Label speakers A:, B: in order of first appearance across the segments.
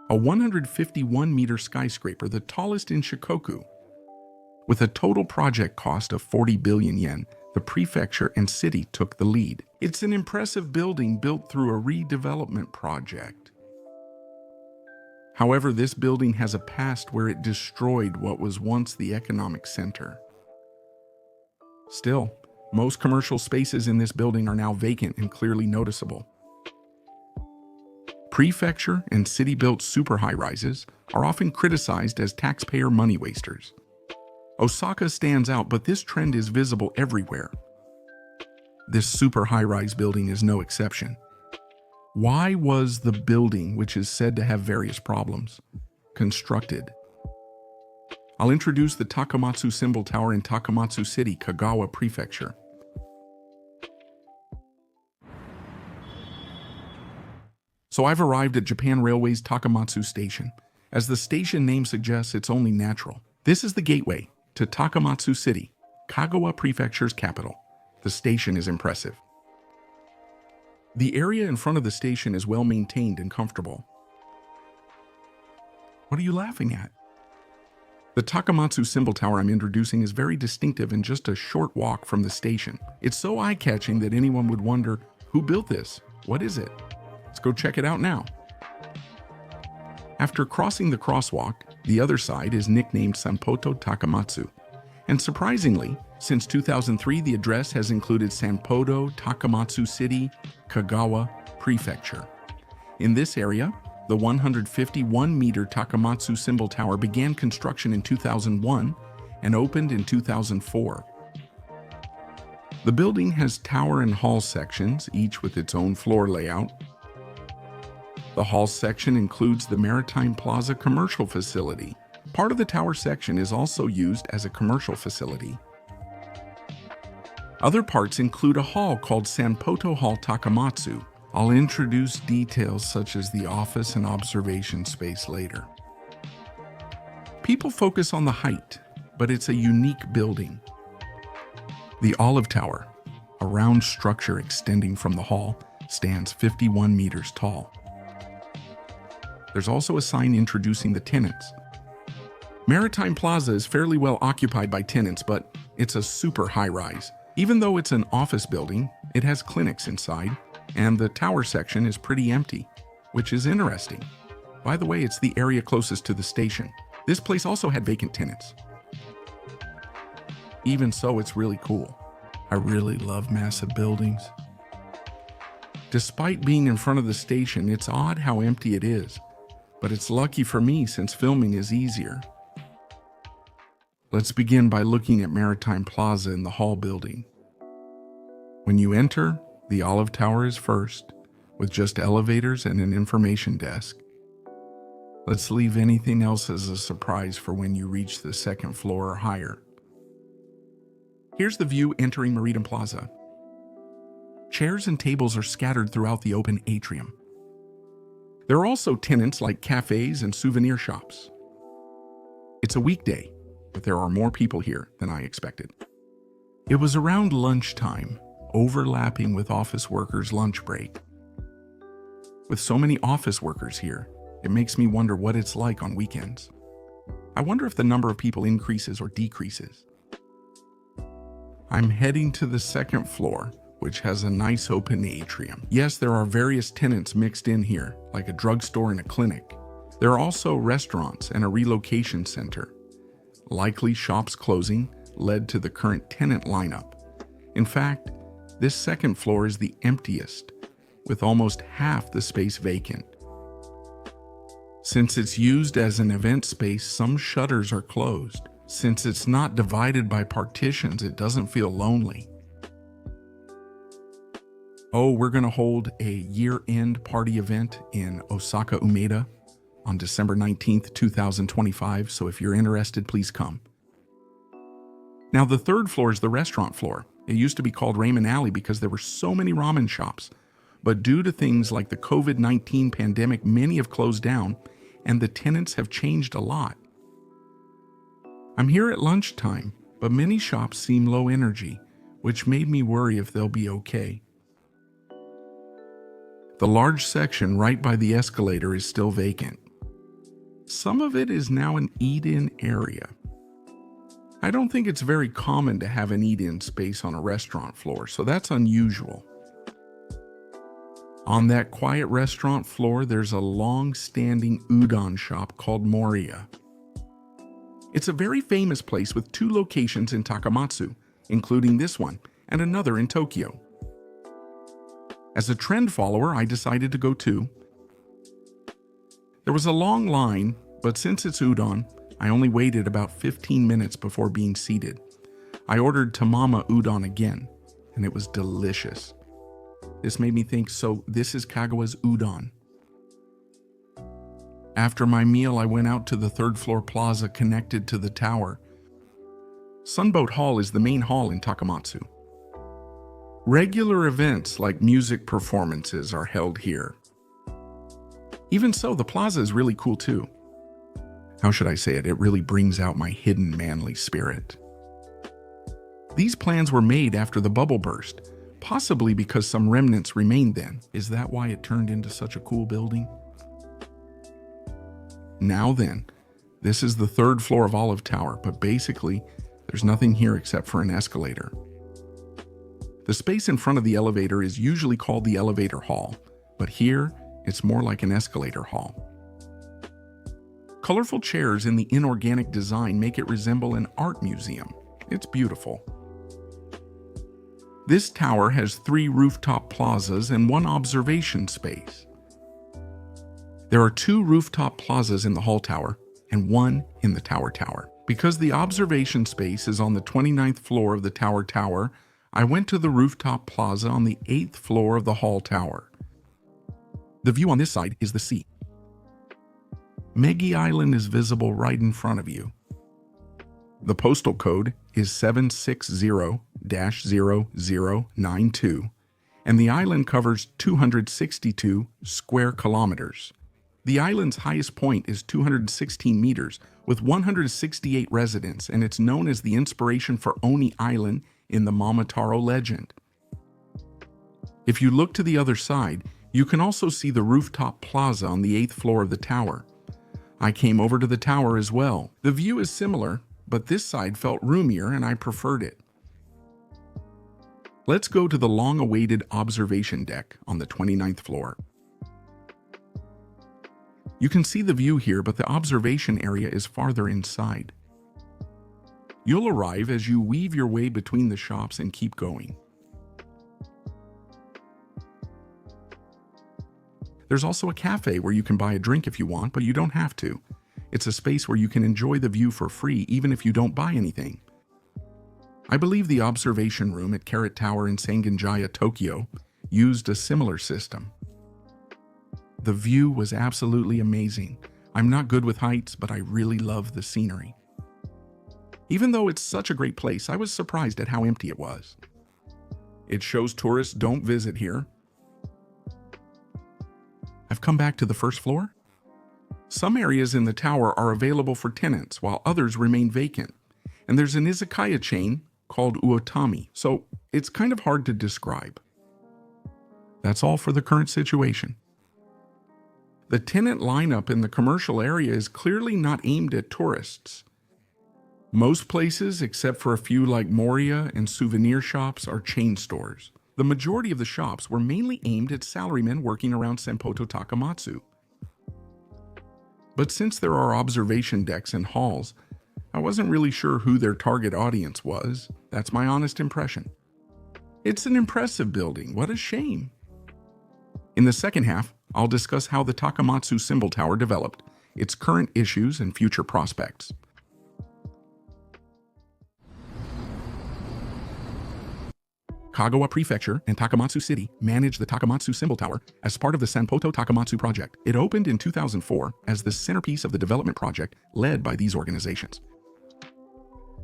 A: a 151-meter skyscraper, the tallest in Shikoku. With a total project cost of 40 billion yen, the prefecture and city took the lead. It's an impressive building built through a redevelopment project. However, this building has a past where it destroyed what was once the economic center. Still, most commercial spaces in this building are now vacant and clearly noticeable. Prefecture and city-built super high-rises are often criticized as taxpayer money wasters. Osaka stands out, but this trend is visible everywhere. This super high-rise building is no exception. Why was the building, which is said to have various problems, constructed? I'll introduce the Takamatsu Symbol Tower in Takamatsu City, Kagawa Prefecture. So I've arrived at Japan Railway's Takamatsu Station. As the station name suggests, it's only natural. This is the gateway to Takamatsu City, Kagawa Prefecture's capital. The station is impressive. The area in front of the station is well maintained and comfortable. What are you laughing at? The Takamatsu Symbol Tower I'm introducing is very distinctive and just a short walk from the station. It's so eye-catching that anyone would wonder, who built this? What is it? Let's go check it out now. After crossing the crosswalk, the other side is nicknamed Sanpoto Takamatsu. And surprisingly, since 2003, the address has included Sanpoto Takamatsu City, Kagawa Prefecture. In this area, the 151-meter Takamatsu Symbol Tower began construction in 2001 and opened in 2004. The building has tower and hall sections, each with its own floor layout. The hall section includes the Maritime Plaza commercial facility. Part of the tower section is also used as a commercial facility. Other parts include a hall called Sanpoto Hall Takamatsu. I'll introduce details such as the office and observation space later. People focus on the height, but it's a unique building. The Olive Tower, a round structure extending from the hall, stands 51 meters tall. There's also a sign introducing the tenants. Maritime Plaza is fairly well occupied by tenants, but it's a super high-rise. Even though it's an office building, it has clinics inside, and the tower section is pretty empty, which is interesting. By the way, it's the area closest to the station. This place also had vacant tenants. Even so, it's really cool. I really love massive buildings. Despite being in front of the station, it's odd how empty it is. But it's lucky for me since filming is easier. Let's begin by looking at Maritime Plaza in the hall building. When you enter, the Olive Tower is first, with just elevators and an information desk. Let's leave anything else as a surprise for when you reach the second floor or higher. Here's the view entering Maritime Plaza. Chairs and tables are scattered throughout the open atrium. There are also tenants like cafes and souvenir shops. It's a weekday, but there are more people here than I expected. It was around lunchtime, overlapping with office workers' lunch break. With so many office workers here, it makes me wonder what it's like on weekends. I wonder if the number of people increases or decreases. I'm heading to the second floor, which has a nice open atrium. Yes, there are various tenants mixed in here, like a drugstore and a clinic. There are also restaurants and a relocation center. Likely shops closing led to the current tenant lineup. In fact, this second floor is the emptiest, with almost half the space vacant. Since it's used as an event space, some shutters are closed. Since it's not divided by partitions, it doesn't feel lonely. Oh, we're going to hold a year-end party event in Osaka Umeda on December 19th, 2025, so if you're interested, please come. Now, the third floor is the restaurant floor. It used to be called Ramen Alley because there were so many ramen shops, but due to things like the COVID-19 pandemic, many have closed down, and the tenants have changed a lot. I'm here at lunchtime, but many shops seem low energy, which made me worry if they'll be okay. The large section right by the escalator is still vacant. Some of it is now an eat-in area. I don't think it's very common to have an eat-in space on a restaurant floor, so that's unusual. On that quiet restaurant floor, there's a long-standing udon shop called Moria. It's a very famous place with 2 locations in Takamatsu, including this one and another in Tokyo. As a trend follower, I decided to go too. There was a long line, but since it's udon, I only waited about 15 minutes before being seated. I ordered tamama udon again, and it was delicious. This made me think, so this is Kagawa's udon. After my meal, I went out to the 3rd floor plaza connected to the tower. Sunboat Hall is the main hall in Takamatsu. Regular events like music performances are held here. Even so, the plaza is really cool too. How should I say it? It really brings out my hidden manly spirit. These plans were made after the bubble burst, possibly because some remnants remained then. Is that why it turned into such a cool building? Now then, this is the 3rd floor of Olive Tower, but basically, there's nothing here except for an escalator. The space in front of the elevator is usually called the elevator hall, but here, it's more like an escalator hall. Colorful chairs in the inorganic design make it resemble an art museum. It's beautiful. This tower has 3 rooftop plazas and 1 observation space. There are 2 rooftop plazas in the hall tower and 1 in the tower. Because the observation space is on the 29th floor of the tower, I went to the rooftop plaza on the 8th floor of the hall tower. The view on this side is the sea. Megi Island is visible right in front of you. The postal code is 760-0092, and the island covers 262 square kilometers. The island's highest point is 216 meters, with 168 residents, and it's known as the inspiration for Oni Island in the Momotaro legend. If you look to the other side, you can also see the rooftop plaza on the 8th floor of the tower. I came over to the tower as well. The view is similar, but this side felt roomier and I preferred it. Let's go to the long-awaited observation deck on the 29th floor. You can see the view here, but the observation area is farther inside. You'll arrive as you weave your way between the shops and keep going. There's also a cafe where you can buy a drink if you want, but you don't have to. It's a space where you can enjoy the view for free even if you don't buy anything. I believe the observation room at Carrot Tower in Sangenjaya, Tokyo, used a similar system. The view was absolutely amazing. I'm not good with heights, but I really love the scenery. Even though it's such a great place, I was surprised at how empty it was. It shows tourists don't visit here. I've come back to the 1st floor. Some areas in the tower are available for tenants, while others remain vacant. And there's an izakaya chain called Uotami, so it's kind of hard to describe. That's all for the current situation. The tenant lineup in the commercial area is clearly not aimed at tourists. Most places, except for a few like Moria and souvenir shops, are chain stores. The majority of the shops were mainly aimed at salarymen working around Senpoto Takamatsu. But since there are observation decks and halls, I wasn't really sure who their target audience was. That's my honest impression. It's an impressive building. What a shame. In the second half, I'll discuss how the Takamatsu Symbol Tower developed, its current issues and future prospects. Kagawa Prefecture and Takamatsu City manage the Takamatsu Symbol Tower as part of the Senpoto Takamatsu project. It opened in 2004 as the centerpiece of the development project led by these organizations.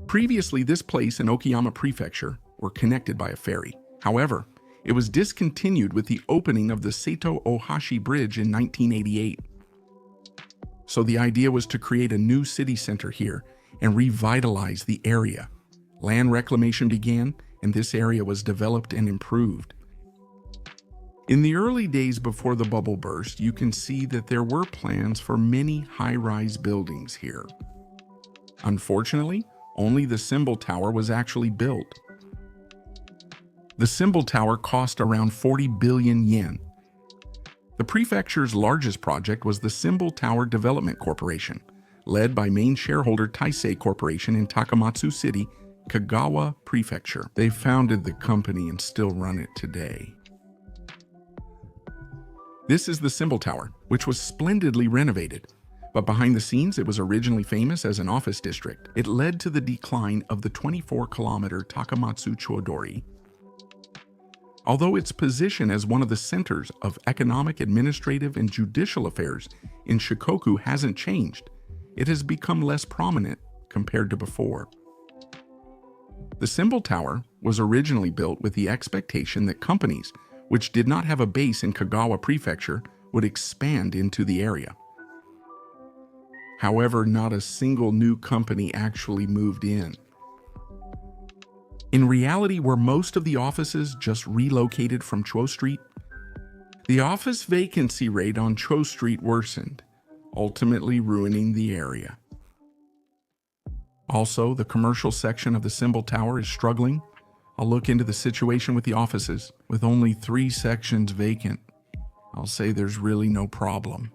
A: Previously, this place and Okayama Prefecture were connected by a ferry. However, it was discontinued with the opening of the Seito Ohashi Bridge in 1988. So the idea was to create a new city center here and revitalize the area. Land reclamation began, and this area was developed and improved. In the early days before the bubble burst, you can see that there were plans for many high-rise buildings here. Unfortunately, only the Symbol Tower was actually built. The Symbol Tower cost around 40 billion yen. The prefecture's largest project was the Symbol Tower Development Corporation, led by main shareholder Taisei Corporation in Takamatsu City, Kagawa Prefecture. They founded the company and still run it today. This is the Symbol Tower, which was splendidly renovated. But behind the scenes, it was originally famous as an office district. It led to the decline of the 24-kilometer Takamatsu Chodori. Although its position as one of the centers of economic, administrative, and judicial affairs in Shikoku hasn't changed, it has become less prominent compared to before. The Symbol Tower was originally built with the expectation that companies which did not have a base in Kagawa Prefecture would expand into the area. However, not a single new company actually moved in. In reality, were most of the offices just relocated from Cho Street? The office vacancy rate on Cho Street worsened, ultimately ruining the area. Also, the commercial section of the Symbol Tower is struggling. I'll look into the situation with the offices. With only 3 sections vacant, I'll say there's really no problem.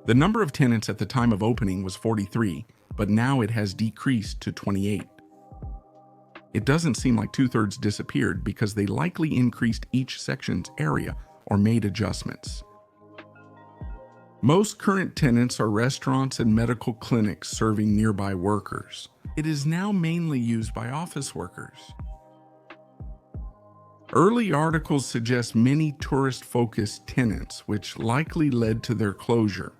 A: The number of tenants at the time of opening was 43, but now it has decreased to 28. It doesn't seem like 2/3 disappeared because they likely increased each section's area or made adjustments. Most current tenants are restaurants and medical clinics serving nearby workers. It is now mainly used by office workers. Early articles suggest many tourist-focused tenants, which likely led to their closure.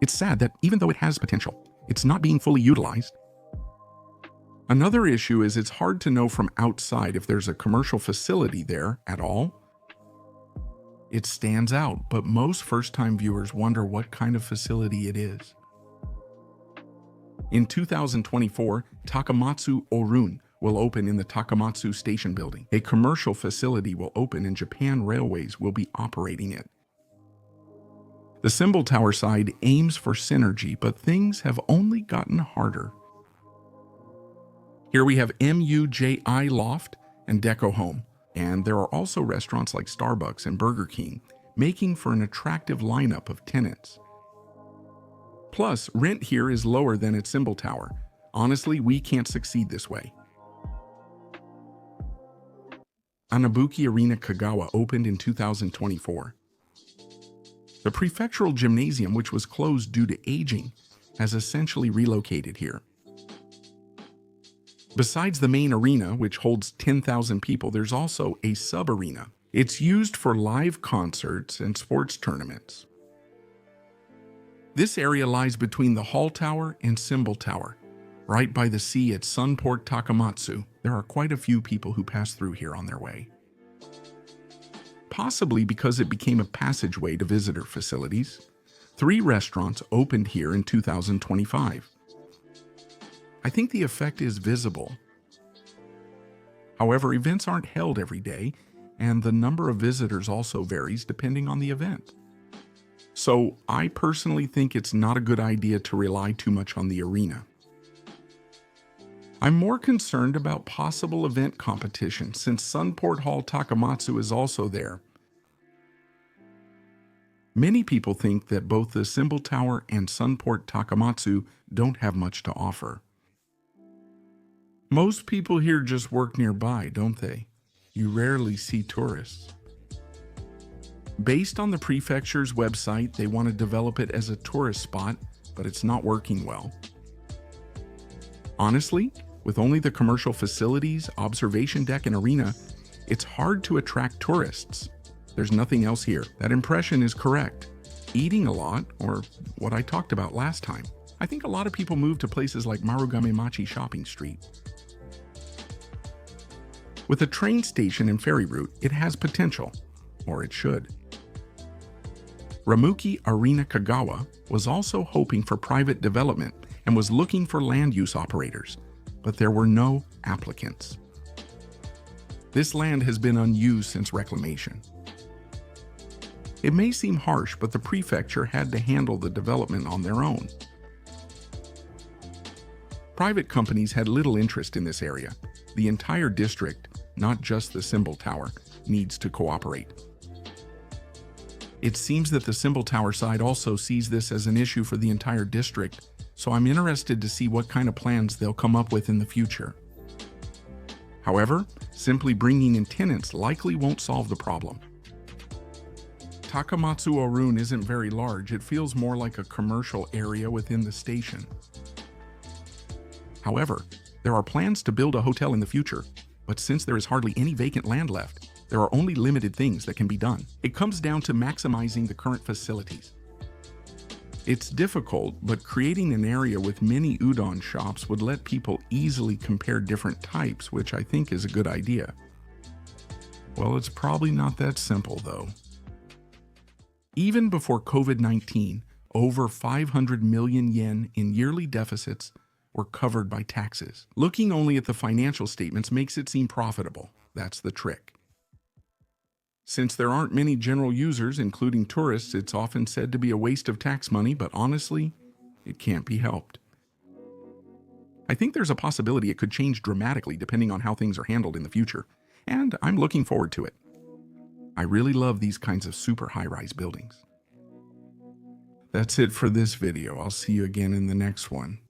A: It's sad that even though it has potential, it's not being fully utilized. Another issue is it's hard to know from outside if there's a commercial facility there at all. It stands out, but most first-time viewers wonder what kind of facility it is. In 2024, Takamatsu Orun will open in the Takamatsu Station building. A commercial facility will open and Japan Railways will be operating it. The Symbol Tower side aims for synergy, but things have only gotten harder. Here we have MUJI Loft and Deco Home, and there are also restaurants like Starbucks and Burger King, making for an attractive lineup of tenants. Plus, rent here is lower than at Symbol Tower. Honestly, we can't succeed this way. Anabuki Arena Kagawa opened in 2024. The prefectural gymnasium, which was closed due to aging, has essentially relocated here. Besides the main arena, which holds 10,000 people, there's also a sub-arena. It's used for live concerts and sports tournaments. This area lies between the Hall Tower and Symbol Tower, right by the sea at Sunport Takamatsu. There are quite a few people who pass through here on their way. Possibly because it became a passageway to visitor facilities, 3 restaurants opened here in 2025. I think the effect is visible. However, events aren't held every day, and the number of visitors also varies depending on the event. So I personally think it's not a good idea to rely too much on the arena. I'm more concerned about possible event competition since Sunport Hall Takamatsu is also there. Many people think that both the Symbol Tower and Sunport Takamatsu don't have much to offer. Most people here just work nearby, don't they? You rarely see tourists. Based on the prefecture's website, they want to develop it as a tourist spot, but it's not working well. Honestly, with only the commercial facilities, observation deck, and arena, it's hard to attract tourists. There's nothing else here. That impression is correct. Eating a lot, or what I talked about last time. I think a lot of people move to places like Marugame-machi Shopping Street. With a train station and ferry route, it has potential, or it should. Ramuki Arena Kagawa was also hoping for private development and was looking for land use operators, but there were no applicants. This land has been unused since reclamation. It may seem harsh, but the prefecture had to handle the development on their own. Private companies had little interest in this area. The entire district, not just the Symbol Tower, needs to cooperate. It seems that the Symbol Tower side also sees this as an issue for the entire district, so I'm interested to see what kind of plans they'll come up with in the future. However, simply bringing in tenants likely won't solve the problem. Takamatsu Orun isn't very large. It feels more like a commercial area within the station. However, there are plans to build a hotel in the future, but since there is hardly any vacant land left, there are only limited things that can be done. It comes down to maximizing the current facilities. It's difficult, but creating an area with many udon shops would let people easily compare different types, which I think is a good idea. Well, it's probably not that simple, though. Even before COVID-19, over 500 million yen in yearly deficits were covered by taxes. Looking only at the financial statements makes it seem profitable. That's the trick. Since there aren't many general users, including tourists, it's often said to be a waste of tax money, but honestly, it can't be helped. I think there's a possibility it could change dramatically depending on how things are handled in the future, and I'm looking forward to it. I really love these kinds of super high-rise buildings. That's it for this video. I'll see you again in the next one.